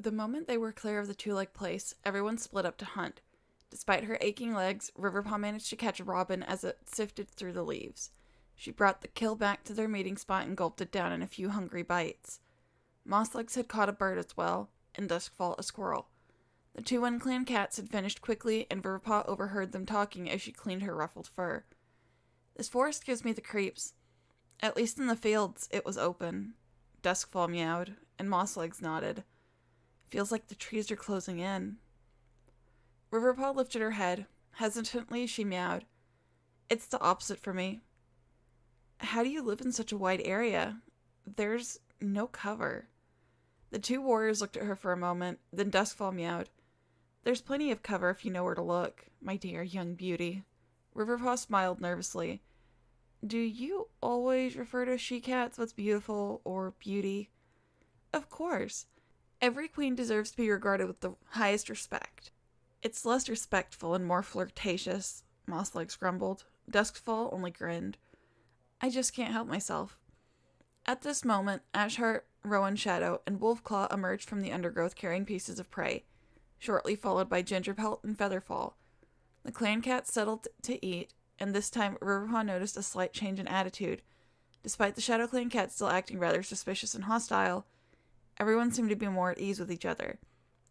The moment they were clear of the two-leg place, everyone split up to hunt. Despite her aching legs, Riverpaw managed to catch a robin as it sifted through the leaves. She brought the kill back to their meeting spot and gulped it down in a few hungry bites. Mosslegs had caught a bird as well, and Duskfall a squirrel. The two unclean cats had finished quickly, and Riverpaw overheard them talking as she cleaned her ruffled fur. "This forest gives me the creeps. At least in the fields, it was open." Duskfall meowed, and Mosslegs nodded. "Feels like the trees are closing in." Riverpaw lifted her head. Hesitantly, she meowed. "It's the opposite for me." "How do you live in such a wide area? There's no cover." The two warriors looked at her for a moment, then Duskfall meowed. "There's plenty of cover if you know where to look, my dear young beauty." Riverpaw smiled nervously. "Do you always refer to she-cats as beautiful or beauty?" "Of course. Every queen deserves to be regarded with the highest respect." "It's less respectful and more flirtatious," Mosslegs grumbled. Duskfall only grinned. "I just can't help myself." At this moment, Ashheart, Rowan Shadow, and Wolfclaw emerged from the undergrowth carrying pieces of prey, shortly followed by Gingerpelt and Featherfall. The clan cats settled to eat, and this time Riverpaw noticed a slight change in attitude. Despite the Shadow Clan cats still acting rather suspicious and hostile, everyone seemed to be more at ease with each other.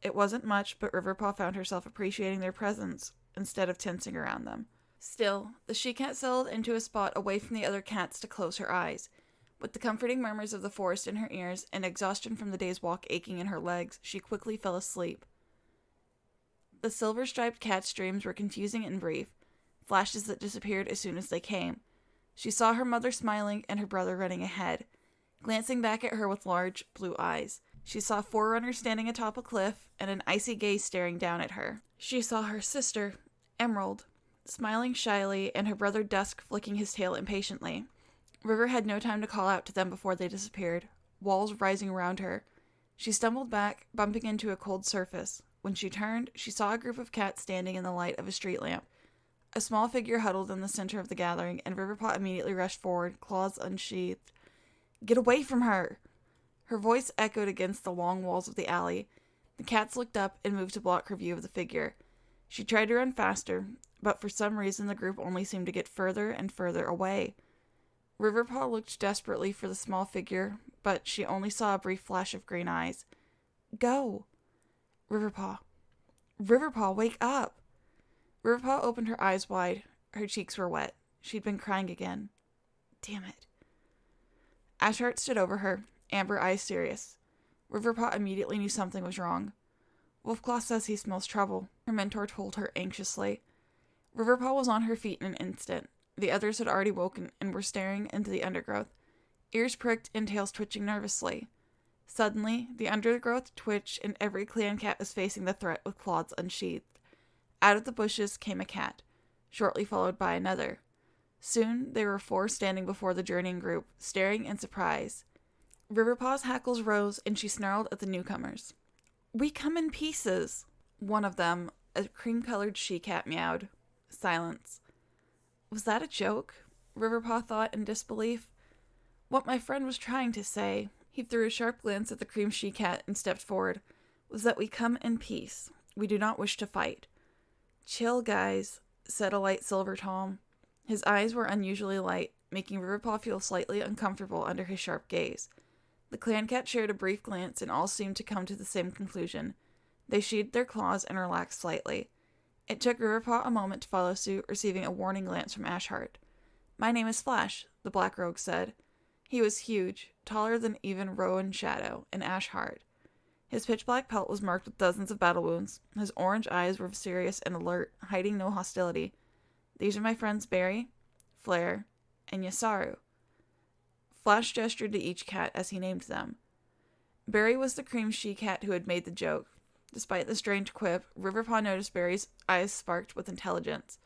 It wasn't much, but Riverpaw found herself appreciating their presence instead of tensing around them. Still, the she-cat settled into a spot away from the other cats to close her eyes. With the comforting murmurs of the forest in her ears and exhaustion from the day's walk aching in her legs, she quickly fell asleep. The silver-striped cat's dreams were confusing and brief, flashes that disappeared as soon as they came. She saw her mother smiling and her brother running ahead, glancing back at her with large, blue eyes. She saw Forerunner standing atop a cliff and an icy gaze staring down at her. She saw her sister, Emerald, smiling shyly, and her brother Dusk flicking his tail impatiently. River had no time to call out to them before they disappeared, walls rising around her. She stumbled back, bumping into a cold surface. When she turned, she saw a group of cats standing in the light of a street lamp. A small figure huddled in the center of the gathering, and Riverpaw immediately rushed forward, claws unsheathed. "Get away from her!" Her voice echoed against the long walls of the alley. The cats looked up and moved to block her view of the figure. She tried to run faster, but for some reason the group only seemed to get further and further away. Riverpaw looked desperately for the small figure, but she only saw a brief flash of green eyes. "Go!" Riverpaw. "Riverpaw, wake up!" Riverpaw opened her eyes wide. Her cheeks were wet. She'd been crying again. Damn it. Ashheart stood over her, amber eyes serious. Riverpaw immediately knew something was wrong. "Wolfclaw says he smells trouble," her mentor told her anxiously. Riverpaw was on her feet in an instant. The others had already woken and were staring into the undergrowth, ears pricked and tails twitching nervously. Suddenly, the undergrowth twitched and every clan cat was facing the threat with claws unsheathed. Out of the bushes came a cat, shortly followed by another. Soon, there were 4 standing before the journeying group, staring in surprise. Riverpaw's hackles rose and she snarled at the newcomers. "We come in pieces!" One of them, a cream-colored she-cat, meowed. Silence. Was that a joke? Riverpaw thought in disbelief. What my friend was trying to say, he threw a sharp glance at the cream she-cat and stepped forward, was that we come in peace. We do not wish to fight. "Chill, guys," said a light silver Tom. His eyes were unusually light, making Riverpaw feel slightly uncomfortable under his sharp gaze. The clan cat shared a brief glance and all seemed to come to the same conclusion. They sheathed their claws and relaxed slightly. It took Riverpaw a moment to follow suit, receiving a warning glance from Ashheart. "My name is Flash," the Black Rogue said. He was huge, taller than even Rowan Shadow and Ashheart. His pitch-black pelt was marked with dozens of battle wounds. His orange eyes were serious and alert, hiding no hostility. "These are my friends Barry, Flare, and S.o.W." Flash gestured to each cat as he named them. Barry was the cream she-cat who had made the joke. Despite the strange quip, Riverpaw noticed Barry's eyes sparked with intelligence.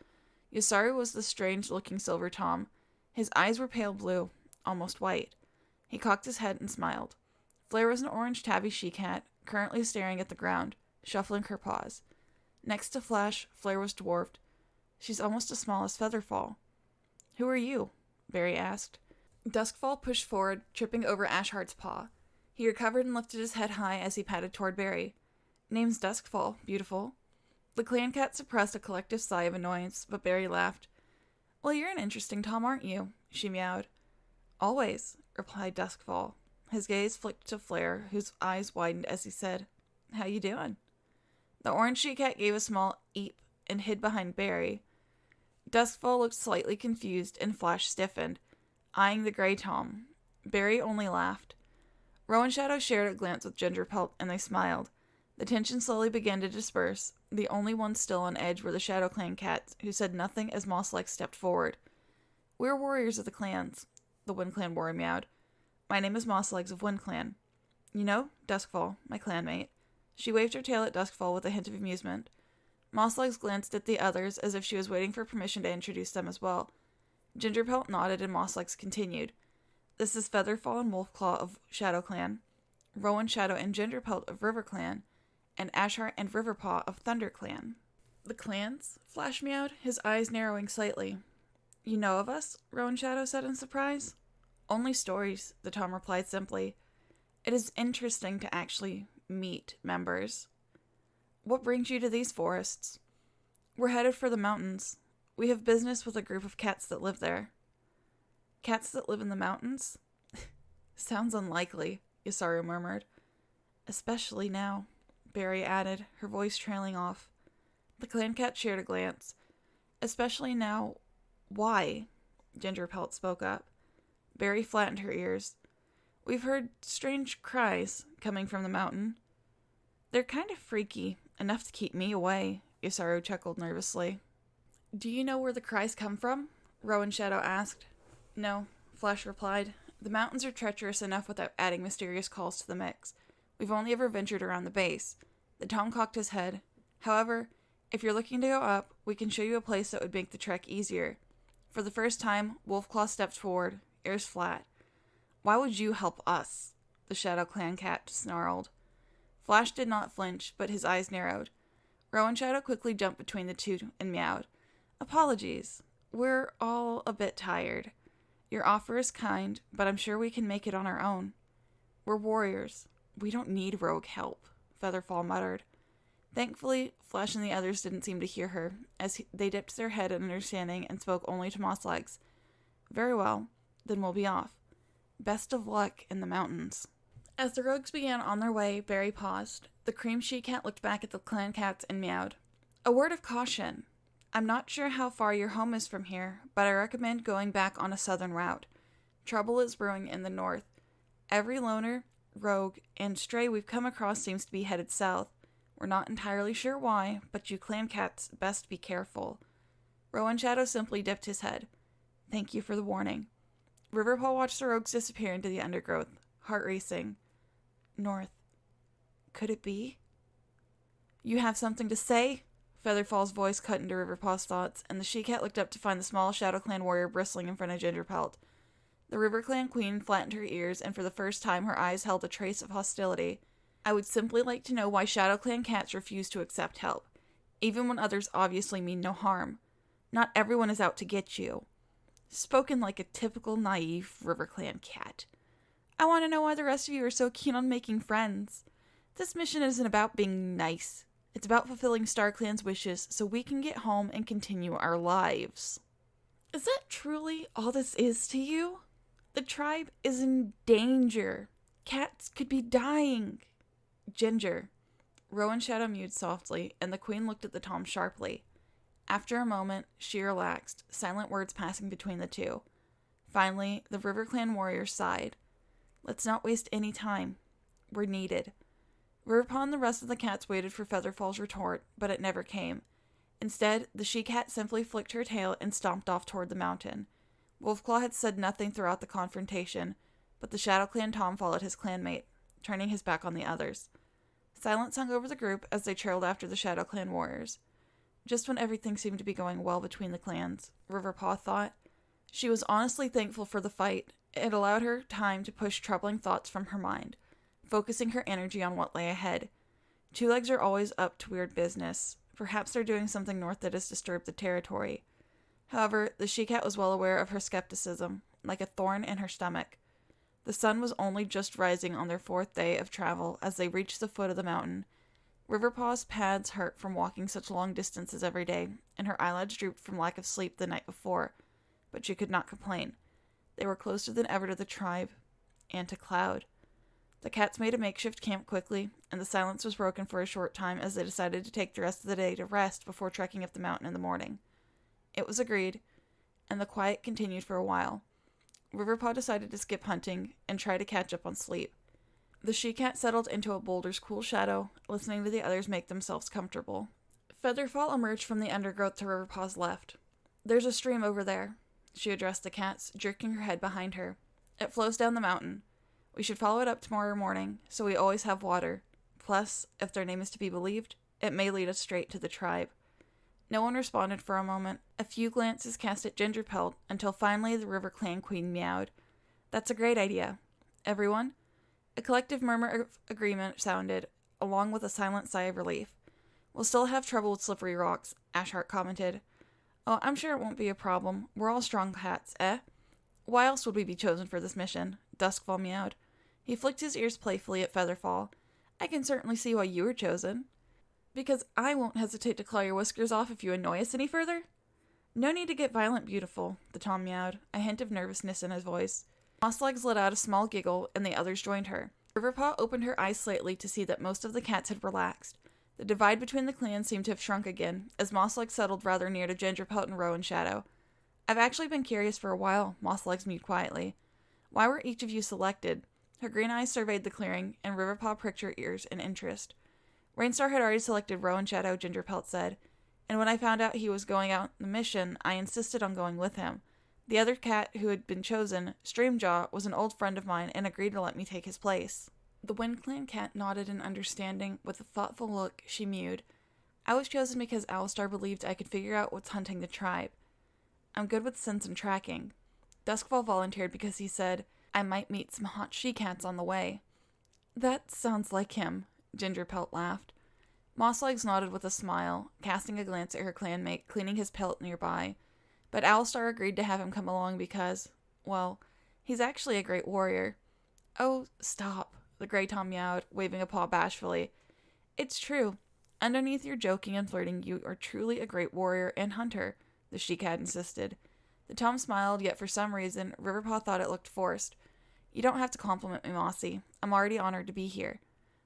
S.o.W was the strange-looking silver Tom. His eyes were pale blue, almost white. He cocked his head and smiled. Flare was an orange tabby she-cat, currently staring at the ground, shuffling her paws. Next to Flash, Flare was dwarfed. She's almost as small as Featherfall. "Who are you?" Barry asked. Duskfall pushed forward, tripping over Ashheart's paw. He recovered and lifted his head high as he padded toward Barry. Name's Duskfall, beautiful. The clan cat suppressed a collective sigh of annoyance, but Barry laughed. Well, you're an interesting Tom, aren't you? She meowed. Always, replied Duskfall. His gaze flicked to Flare, whose eyes widened as he said, How you doing? The orange she-cat gave a small eep and hid behind Barry. Duskfall looked slightly confused and Flash stiffened, eyeing the gray Tom. Barry only laughed. Rowan Shadow shared a glance with Gingerpelt, and they smiled. The tension slowly began to disperse. The only ones still on edge were the Shadow Clan cats, who said nothing as Moss-like stepped forward. We're warriors of the clans, the Wind Clan warrior meowed. My name is Mosslegs of Wind Clan. You know, Duskfall, my clanmate. She waved her tail at Duskfall with a hint of amusement. Mosslegs glanced at the others as if she was waiting for permission to introduce them as well. Gingerpelt nodded and Mosslegs continued. This is Featherfall and Wolfclaw of Shadow Clan, Rowan Shadow and Gingerpelt of River Clan, and Ashheart and Riverpaw of Thunder Clan. The clans? Flash meowed, his eyes narrowing slightly. You know of us? Rowan Shadow said in surprise. Only stories, the Tom replied simply. It is interesting to actually meet members. What brings you to these forests? We're headed for the mountains. We have business with a group of cats that live there. Cats that live in the mountains? Sounds unlikely, Isaru murmured. Especially now, Barry added, her voice trailing off. The clan cat shared a glance. Especially now, why? Gingerpelt spoke up. Barry flattened her ears. We've heard strange cries coming from the mountain. They're kind of freaky, enough to keep me away, Isaru chuckled nervously. Do you know where the cries come from? Rowan Shadow asked. No, Flash replied. The mountains are treacherous enough without adding mysterious calls to the mix. We've only ever ventured around the base. The Tom cocked his head. However, if you're looking to go up, we can show you a place that would make the trek easier. For the first time, Wolfclaw stepped forward, ears flat. Why would you help us? The Shadow Clan cat snarled. Flash did not flinch, but his eyes narrowed. Rowan Shadow quickly jumped between the two and meowed. Apologies. We're all a bit tired. Your offer is kind, but I'm sure we can make it on our own. We're warriors. We don't need rogue help, Featherfall muttered. Thankfully, Flash and the others didn't seem to hear her, as they dipped their head in understanding and spoke only to Mosslegs. Very well, then we'll be off. Best of luck in the mountains. As the rogues began on their way, Barry paused. The cream she-cat looked back at the clan cats and meowed. A word of caution. I'm not sure how far your home is from here, but I recommend going back on a southern route. Trouble is brewing in the north. Every loner, rogue, and stray we've come across seems to be headed south. We're not entirely sure why, but you clan cats best be careful. Rowan Shadow simply dipped his head. Thank you for the warning. Riverpaw watched the rogues disappear into the undergrowth, heart racing. North. Could it be? You have something to say? Featherfall's voice cut into Riverpaw's thoughts, and the she-cat looked up to find the small Shadow Clan warrior bristling in front of Gingerpelt. The River Clan queen flattened her ears, and for the first time her eyes held a trace of hostility. I would simply like to know why Shadow Clan cats refuse to accept help, even when others obviously mean no harm. Not everyone is out to get you. Spoken like a typical naive River Clan cat. I want to know why the rest of you are so keen on making friends. This mission isn't about being nice. It's about fulfilling StarClan's wishes so we can get home and continue our lives. Is that truly all this is to you? The tribe is in danger. Cats could be dying. Ginger. Rowan Shadow mewed softly, and the queen looked at the Tom sharply. After a moment, she relaxed, silent words passing between the two. Finally, the River Clan warrior sighed. Let's not waste any time. We're needed. Riverpaw and the rest of the cats waited for Featherfall's retort, but it never came. Instead, the she-cat simply flicked her tail and stomped off toward the mountain. Wolfclaw had said nothing throughout the confrontation, but the Shadow Clan Tom followed his clanmate, turning his back on the others. Silence hung over the group as they trailed after the Shadow Clan warriors. Just when everything seemed to be going well between the clans, Riverpaw thought. She was honestly thankful for the fight. It allowed her time to push troubling thoughts from her mind, focusing her energy on what lay ahead. Two Legs are always up to weird business. Perhaps they're doing something north that has disturbed the territory. However, the she-cat was well aware of her skepticism, like a thorn in her stomach. The sun was only just rising on their 4th day of travel as they reached the foot of the mountain. Riverpaw's pads hurt from walking such long distances every day, and her eyelids drooped from lack of sleep the night before, but she could not complain. They were closer than ever to the tribe, and to Cloud. The cats made a makeshift camp quickly, and the silence was broken for a short time as they decided to take the rest of the day to rest before trekking up the mountain in the morning. It was agreed, and the quiet continued for a while. Riverpaw decided to skip hunting and try to catch up on sleep. The she-cat settled into a boulder's cool shadow, listening to the others make themselves comfortable. Featherfall emerged from the undergrowth to Riverpaw's left. "There's a stream over there," she addressed the cats, jerking her head behind her. "It flows down the mountain. We should follow it up tomorrow morning, so we always have water. Plus, if their name is to be believed, it may lead us straight to the tribe." No one responded for a moment. A few glances cast at Gingerpelt, until finally the River Clan Queen meowed. "That's a great idea. Everyone?" A collective murmur of agreement sounded, along with a silent sigh of relief. "We'll still have trouble with slippery rocks," Ashhart commented. "Oh, I'm sure it won't be a problem. We're all strong cats, eh?" "Why else would we be chosen for this mission?" Duskfall meowed. He flicked his ears playfully at Featherfall. "I can certainly see why you were chosen." "Because I won't hesitate to claw your whiskers off if you annoy us any further." "No need to get violent, beautiful," the Tom meowed, a hint of nervousness in his voice. Mosslegs let out a small giggle, and the others joined her. Riverpaw opened her eyes slightly to see that most of the cats had relaxed. The divide between the clans seemed to have shrunk again, as Mosslegs settled rather near to Gingerpelt and Rowan Shadow. "I've actually been curious for a while," Mosslegs mewed quietly. "Why were each of you selected?" Her green eyes surveyed the clearing, and Riverpaw pricked her ears in interest. "Rainstar had already selected Rowan Shadow," Gingerpelt said, "and when I found out he was going out on the mission, I insisted on going with him. The other cat who had been chosen, Streamjaw, was an old friend of mine and agreed to let me take his place." The Wind Clan cat nodded in understanding. With a thoughtful look, she mewed. "I was chosen because S.o.W believed I could figure out what's hunting the tribe. I'm good with sense and tracking." Duskfall volunteered because he said, "I might meet some hot she-cats on the way." "That sounds like him," Gingerpelt laughed. Mosslegs nodded with a smile, casting a glance at her clanmate cleaning his pelt nearby. But Owlstar agreed to have him come along because, well, he's actually a great warrior. "Oh, stop," the Grey Tom meowed, waving a paw bashfully. "It's true. Underneath your joking and flirting, you are truly a great warrior and hunter," the she-cat insisted. The Tom smiled, yet for some reason, Riverpaw thought it looked forced. "You don't have to compliment me, Mossy. I'm already honored to be here."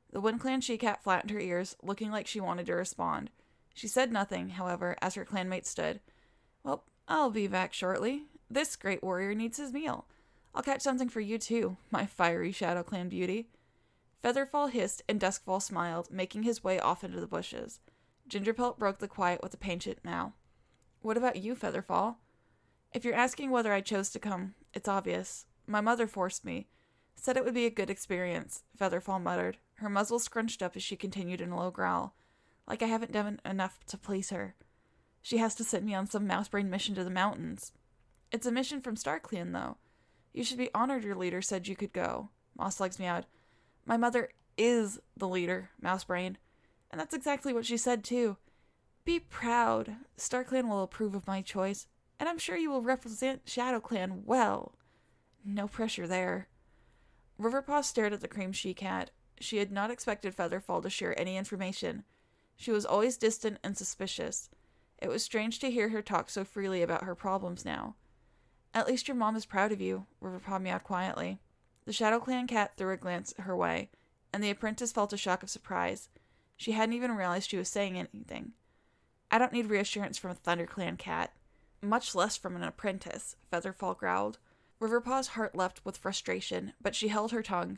The Wind Clan she-cat flattened her ears, looking like she wanted to respond. She said nothing, however, as her clanmate stood. "Well, I'll be back shortly. This great warrior needs his meal. I'll catch something for you too, my fiery Shadow Clan beauty." Featherfall hissed and Duskfall smiled, making his way off into the bushes. Gingerpelt broke the quiet with a patient meow. "What about you, Featherfall?" "If you're asking whether I chose to come, it's obvious. My mother forced me. Said it would be a good experience," Featherfall muttered, her muzzle scrunched up as she continued in a low growl. "Like I haven't done enough to please her. She has to send me on some mousebrain mission to the mountains." "It's a mission from StarClan, though. You should be honored your leader said you could go," Mosslegs meowed. "My mother is the leader, Mousebrain. And that's exactly what she said, too. Be proud. StarClan will approve of my choice, and I'm sure you will represent ShadowClan well." No pressure there. Riverpaw stared at the cream she-cat. She had not expected Featherfall to share any information. She was always distant and suspicious. It was strange to hear her talk so freely about her problems now. "At least your mom is proud of you," Riverpaw meowed quietly. The ShadowClan cat threw a glance her way, and the apprentice felt a shock of surprise. She hadn't even realized she was saying anything. "I don't need reassurance from a ThunderClan cat, much less from an apprentice," Featherfall growled. Riverpaw's heart leapt with frustration, but she held her tongue.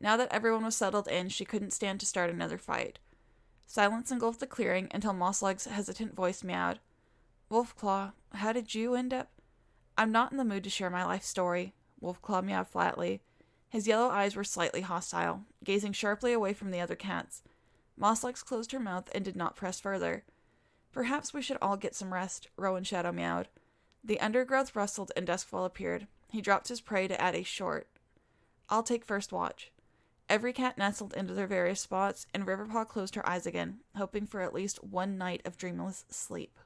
Now that everyone was settled in, she couldn't stand to start another fight. Silence engulfed the clearing until Mossleg's hesitant voice meowed. "Wolfclaw, how did you end up?" "I'm not in the mood to share my life story," Wolfclaw meowed flatly. His yellow eyes were slightly hostile, gazing sharply away from the other cats. Mosslegs closed her mouth and did not press further. "Perhaps we should all get some rest," Rowan Shadow meowed. The undergrowth rustled and Duskfall appeared. He dropped his prey to add a short, "I'll take first watch." Every cat nestled into their various spots, and Riverpaw closed her eyes again, hoping for at least one night of dreamless sleep.